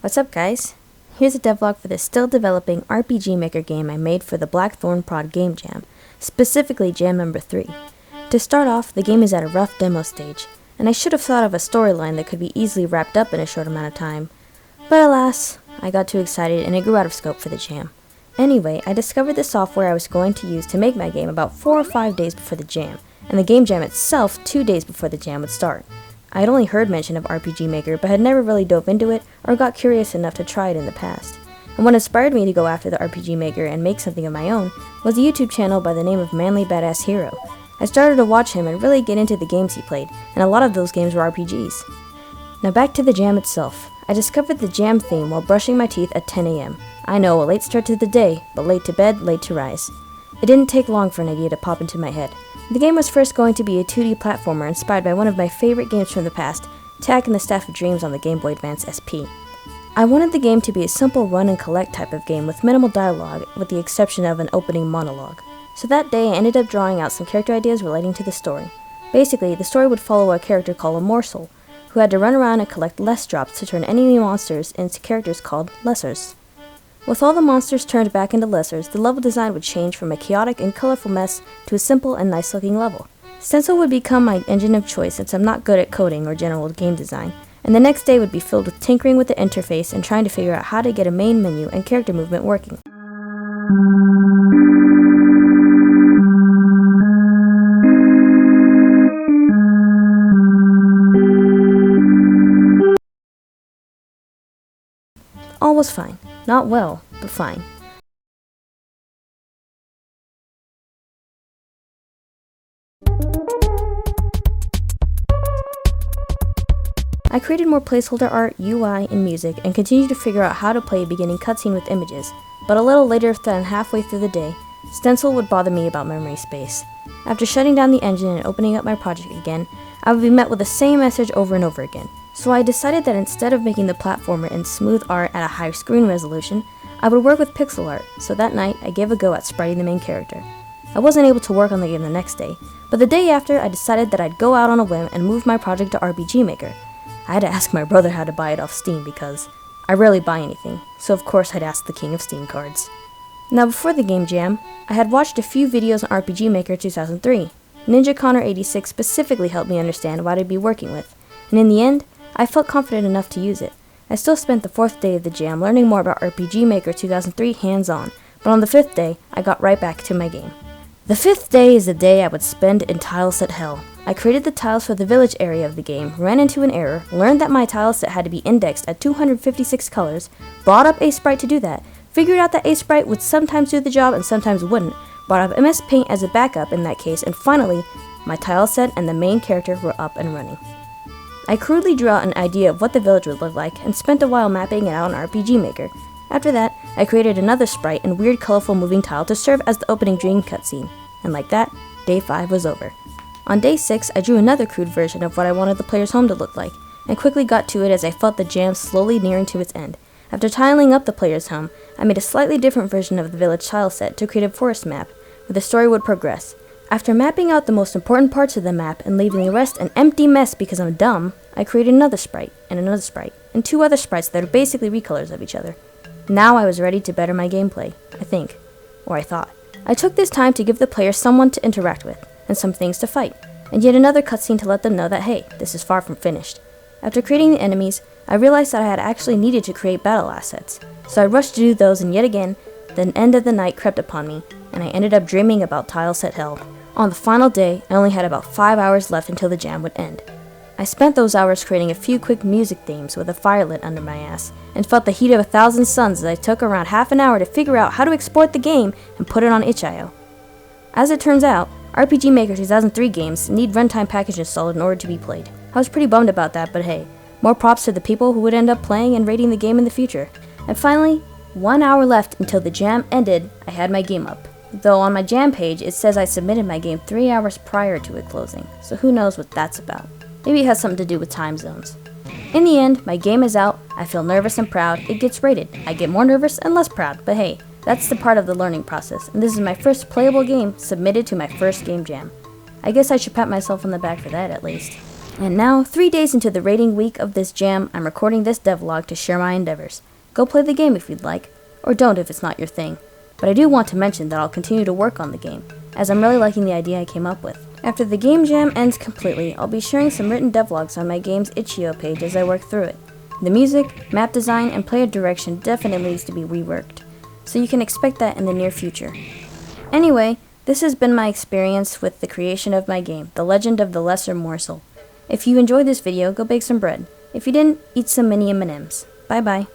What's up, guys? Here's a devlog for the still developing RPG Maker game I made for the Blackthornprod Game Jam, specifically Jam number 3. To start off, the game is at a rough demo stage, and I should have thought of a storyline that could be easily wrapped up in a short amount of time. But alas, I got too excited and it grew out of scope for the jam. Anyway, I discovered the software I was going to use to make my game about 4 or 5 days before the jam, and the game jam itself 2 days before the jam would start. I had only heard mention of RPG Maker, but had never really dove into it or got curious enough to try it in the past. And what inspired me to go after the RPG Maker and make something of my own was a YouTube channel by the name of MANLYBADASSHERO. I started to watch him and really get into the games he played, and a lot of those games were RPGs. Now back to the jam itself. I discovered the jam theme while brushing my teeth at 10 a.m. I know, a late start to the day, but late to bed, late to rise. It didn't take long for an idea to pop into my head. The game was first going to be a 2D platformer inspired by one of my favorite games from the past, Tak and the Staff of Dreams on the Game Boy Advance SP. I wanted the game to be a simple run and collect type of game with minimal dialogue, with the exception of an opening monologue. So that day I ended up drawing out some character ideas relating to the story. Basically, the story would follow a character called Moresoul, who had to run around and collect less drops to turn enemy monsters into characters called Lessirs. With all the monsters turned back into Lessirs, the level design would change from a chaotic and colorful mess to a simple and nice looking level. STENCYL would become my engine of choice since I'm not good at coding or general game design, and the next day would be filled with tinkering with the interface and trying to figure out how to get a main menu and character movement working. All was fine. Not well, but fine. I created more placeholder art, UI, and music, and continued to figure out how to play a beginning cutscene with images, but a little later than halfway through the day, STENCYL would bother me about memory space. After shutting down the engine and opening up my project again, I would be met with the same message over and over again. So I decided that instead of making the platformer in smooth art at a high screen resolution, I would work with pixel art, so that night I gave a go at spriting the main character. I wasn't able to work on the game the next day, but the day after I decided that I'd go out on a whim and move my project to RPG Maker. I had to ask my brother how to buy it off Steam because I rarely buy anything, so of course I'd ask the king of Steam cards. Now before the game jam, I had watched a few videos on RPG Maker 2003. Ninja Connor 86 specifically helped me understand what I'd be working with, and in the end, I felt confident enough to use it. I still spent the 4th day of the jam learning more about RPG Maker 2003 hands-on, but on the 5th day, I got right back to my game. The 5th day is the day I would spend in tileset hell. I created the tiles for the village area of the game, ran into an error, learned that my tileset had to be indexed at 256 colors, brought up a sprite to do that, figured out that a sprite would sometimes do the job and sometimes wouldn't, brought up MS Paint as a backup in that case, and finally, my tileset and the main character were up and running. I crudely drew out an idea of what the village would look like and spent a while mapping it out in RPG Maker. After that, I created another sprite and weird colorful moving tile to serve as the opening dream cutscene, and like that, day 5 was over. On day 6, I drew another crude version of what I wanted the player's home to look like, and quickly got to it as I felt the jam slowly nearing to its end. After tiling up the player's home, I made a slightly different version of the village tile set to create a forest map, where the story would progress. After mapping out the most important parts of the map and leaving the rest an empty mess because I'm dumb, I created another sprite, and 2 other sprites that are basically recolors of each other. Now I was ready to better my gameplay, I think. Or I thought. I took this time to give the player someone to interact with, and some things to fight, and yet another cutscene to let them know that hey, this is far from finished. After creating the enemies, I realized that I had actually needed to create battle assets, so I rushed to do those, and yet again, the end of the night crept upon me, and I ended up dreaming about tileset hell. On the final day, I only had about 5 hours left until the jam would end. I spent those hours creating a few quick music themes with a fire lit under my ass, and felt the heat of 1,000 suns as I took around half an hour to figure out how to export the game and put it on itch.io. As it turns out, RPG Maker 2003 games need runtime package installed in order to be played. I was pretty bummed about that, but hey, more props to the people who would end up playing and rating the game in the future. And finally, 1 hour left until the jam ended, I had my game up. Though on my jam page, it says I submitted my game 3 hours prior to it closing, so who knows what that's about. Maybe it has something to do with time zones. In the end, my game is out, I feel nervous and proud, it gets rated. I get more nervous and less proud, but hey, that's the part of the learning process, and this is my first playable game submitted to my first game jam. I guess I should pat myself on the back for that at least. And now, 3 days into the rating week of this jam, I'm recording this devlog to share my endeavors. Go play the game if you'd like, or don't if it's not your thing. But I do want to mention that I'll continue to work on the game, as I'm really liking the idea I came up with. After the game jam ends completely, I'll be sharing some written devlogs on my game's itch.io page as I work through it. The music, map design, and player direction definitely needs to be reworked, so you can expect that in the near future. Anyway, this has been my experience with the creation of my game, The Legend of the Lessir Moresoul. If you enjoyed this video, go bake some bread. If you didn't, eat some mini M&Ms. Bye bye.